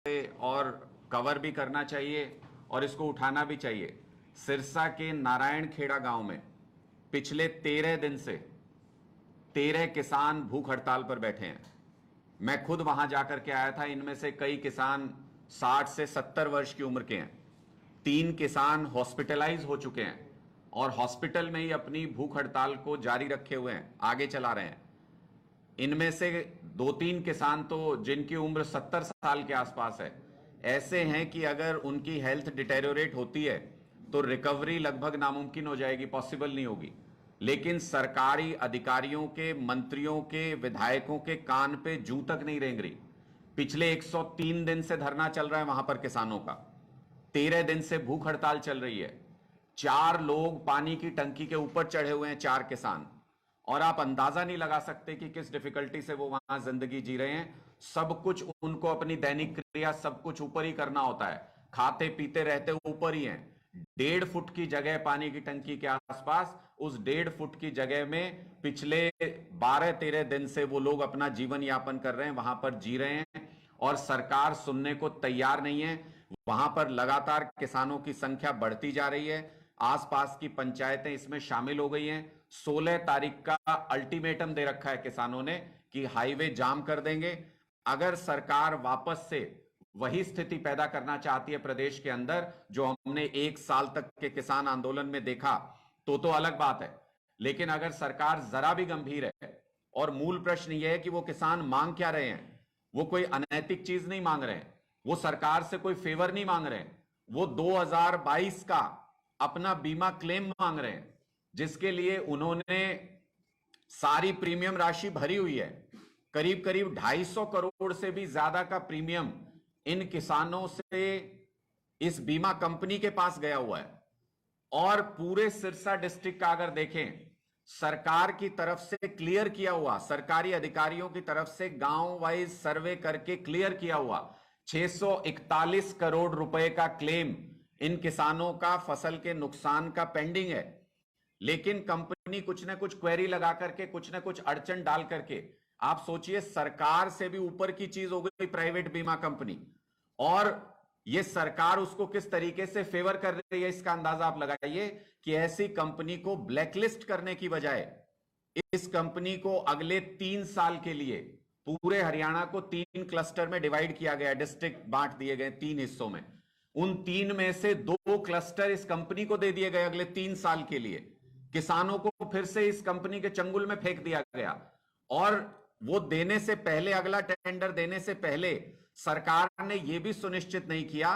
और कवर भी करना चाहिए और इसको उठाना भी चाहिए। सिरसा के नारायण खेड़ा गांव में पिछले 13 दिन से 13 किसान भूख हड़ताल पर बैठे हैं। मैं खुद वहां जाकर के आया था। इनमें से कई किसान 60 से 70 वर्ष की उम्र के हैं। 3 किसान हॉस्पिटलाइज हो चुके हैं और हॉस्पिटल में ही अपनी भूख हड़ताल को जारी रखे हुए हैं, आगे चला रहे हैं। इनमें से 2-3 किसान तो जिनकी उम्र 70 साल के आसपास है, ऐसे हैं कि अगर उनकी हेल्थ डिटेरियोरेट होती है तो रिकवरी लगभग नामुमकिन हो जाएगी, पॉसिबल नहीं होगी। लेकिन सरकारी अधिकारियों के, मंत्रियों के, विधायकों के कान पे जूं तक नहीं रेंग रही। पिछले 103 दिन से धरना चल रहा है वहां पर किसानों का। 13 दिन से भूख हड़ताल चल रही है। 4 लोग पानी की टंकी के ऊपर चढ़े हुए हैं, 4 किसान। और आप अंदाजा नहीं लगा सकते कि किस डिफिकल्टी से वो वहां जिंदगी जी रहे हैं। सब कुछ उनको, अपनी दैनिक क्रिया सब कुछ ऊपर ही करना होता है। खाते पीते रहते ऊपर ही हैं। 1.5 फुट की जगह पानी की टंकी के आसपास, उस 1.5 फुट की जगह में पिछले 12-13 दिन से वो लोग अपना जीवन यापन कर रहे हैं, वहां पर जी रहे हैं। और सरकार सुनने को तैयार नहीं है। वहां पर लगातार किसानों की संख्या बढ़ती जा रही है। आसपास की पंचायतें इसमें शामिल हो गई हैं। 16 तारीख का अल्टीमेटम दे रखा है किसानों ने कि हाईवे जाम कर देंगे। अगर सरकार वापस से वही स्थिति पैदा करना चाहती है प्रदेश के अंदर जो हमने 1 साल तक के किसान आंदोलन में देखा, तो अलग बात है। लेकिन अगर सरकार जरा भी गंभीर है, और मूल प्रश्न यह है कि वो किसान मांग क्या रहे हैं। वो कोई अनैतिक चीज नहीं मांग रहे हैं, वो सरकार से कोई फेवर नहीं मांग रहे हैं। वो 2022 का अपना बीमा क्लेम मांग रहे हैं, जिसके लिए उन्होंने सारी प्रीमियम राशि भरी हुई है। करीब करीब 250 करोड़ से भी ज्यादा का प्रीमियम इन किसानों से इस बीमा कंपनी के पास गया हुआ है। और पूरे सिरसा डिस्ट्रिक्ट का अगर देखें, सरकार की तरफ से क्लियर किया हुआ, सरकारी अधिकारियों की तरफ से गांव वाइज सर्वे करके क्लियर किया हुआ 641 करोड़ रुपए का क्लेम इन किसानों का फसल के नुकसान का पेंडिंग है। लेकिन कंपनी कुछ ना कुछ क्वेरी लगा करके, कुछ ना कुछ अड़चन डाल करके, आप सोचिए सरकार से भी ऊपर की चीज हो गई प्राइवेट बीमा कंपनी। और ये सरकार उसको किस तरीके से फेवर कर रही है, इसका अंदाजा आप लगाइए कि ऐसी कंपनी को ब्लैकलिस्ट करने की बजाय इस कंपनी को अगले 3 साल के लिए पूरे हरियाणा को 3 क्लस्टर में डिवाइड किया गया, डिस्ट्रिक्ट बांट दिए गए 3 हिस्सों में। उन 3 में से 2 क्लस्टर इस कंपनी को दे दिए गए अगले 3 साल के लिए। किसानों को फिर से इस कंपनी के चंगुल में फेंक दिया गया। और वो देने से पहले, अगला टेंडर देने से पहले सरकार ने यह भी सुनिश्चित नहीं किया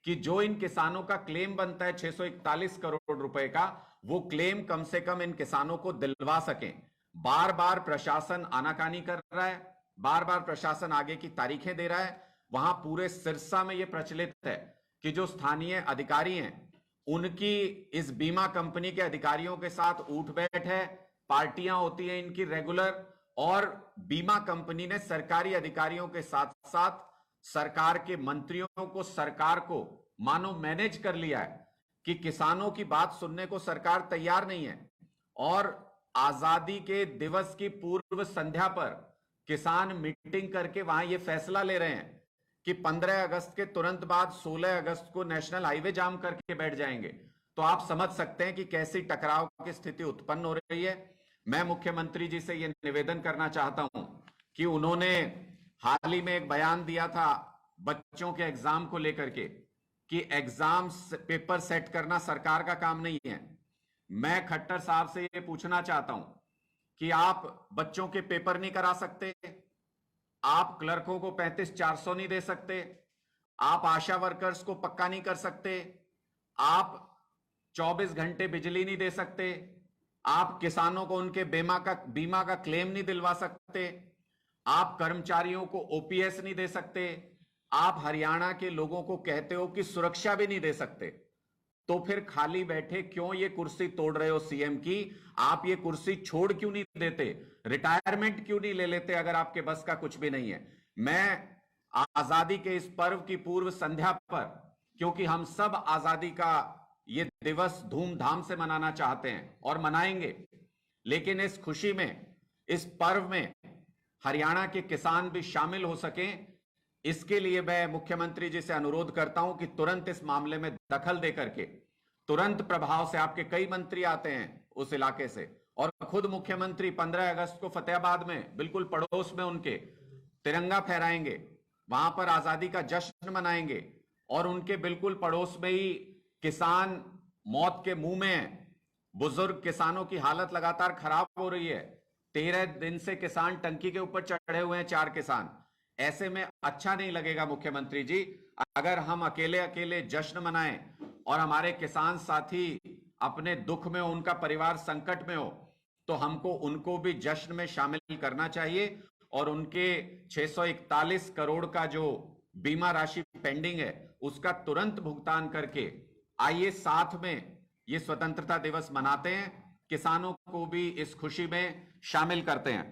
कि जो इन किसानों का क्लेम बनता है 641 करोड़ रुपए का, वो क्लेम कम से कम इन किसानों को दिलवा सकें। बार बार प्रशासन आनाकानी कर रहा है, बार बार प्रशासन आगे की तारीखें दे रहा है। वहां पूरे सिरसा में यह प्रचलित है कि जो स्थानीय अधिकारी हैं, उनकी इस बीमा कंपनी के अधिकारियों के साथ उठ बैठ है, पार्टियां होती हैं इनकी रेगुलर। और बीमा कंपनी ने सरकारी अधिकारियों के साथ साथ सरकार के मंत्रियों को, सरकार को मानो मैनेज कर लिया है कि किसानों की बात सुनने को सरकार तैयार नहीं है। और आजादी के दिवस की पूर्व संध्या पर किसान मीटिंग करके वहां यह फैसला ले रहे हैं कि 15 अगस्त के तुरंत बाद 16 अगस्त को नेशनल हाईवे जाम करके बैठ जाएंगे। तो आप समझ सकते हैं कि कैसी टकराव की स्थिति उत्पन्न हो रही है। मैं मुख्यमंत्री जी से यह निवेदन करना चाहता हूं कि उन्होंने हाल ही में एक बयान दिया था बच्चों के एग्जाम को लेकर के कि एग्जाम पेपर सेट करना सरकार का काम नहीं है। मैं खट्टर साहब से यह पूछना चाहता हूं कि आप बच्चों के पेपर नहीं करा सकते, आप क्लर्कों को 35,400 नहीं दे सकते, आप आशा वर्कर्स को पक्का नहीं कर सकते, आप 24 घंटे बिजली नहीं दे सकते, आप किसानों को उनके बीमा का क्लेम नहीं दिलवा सकते, आप कर्मचारियों को ओपीएस नहीं दे सकते, आप हरियाणा के लोगों को कहते हो कि सुरक्षा भी नहीं दे सकते। तो फिर खाली बैठे क्यों ये कुर्सी तोड़ रहे हो सीएम की? आप ये कुर्सी छोड़ क्यों नहीं देते? रिटायरमेंट क्यों नहीं ले लेते अगर आपके बस का कुछ भी नहीं है? मैं आजादी के इस पर्व की पूर्व संध्या पर, क्योंकि हम सब आजादी का ये दिवस धूमधाम से मनाना चाहते हैं और मनाएंगे, लेकिन इस खुशी में, इस पर्व में हरियाणा के किसान भी शामिल हो सकें, इसके लिए मैं मुख्यमंत्री जी से अनुरोध करता हूं कि तुरंत इस मामले में दखल दे करके तुरंत प्रभाव से, आपके कई मंत्री आते हैं उस इलाके से, और खुद मुख्यमंत्री 15 अगस्त को फतेहाबाद में बिल्कुल पड़ोस में उनके तिरंगा फहराएंगे, वहां पर आजादी का जश्न मनाएंगे, और उनके बिल्कुल पड़ोस में ही किसान मौत के मुंह में है। बुजुर्ग किसानों की हालत लगातार खराब हो रही है। 13 दिन से किसान टंकी के ऊपर चढ़े हुए हैं, 4 किसान। ऐसे में अच्छा नहीं लगेगा मुख्यमंत्री जी अगर हम अकेले अकेले जश्न मनाएं और हमारे किसान साथी अपने दुख में हो, उनका परिवार संकट में हो, तो हमको उनको भी जश्न में शामिल करना चाहिए और उनके 641 करोड़ का जो बीमा राशि पेंडिंग है उसका तुरंत भुगतान करके आइए साथ में ये स्वतंत्रता दिवस मनाते हैं, किसानों को भी इस खुशी में शामिल करते हैं।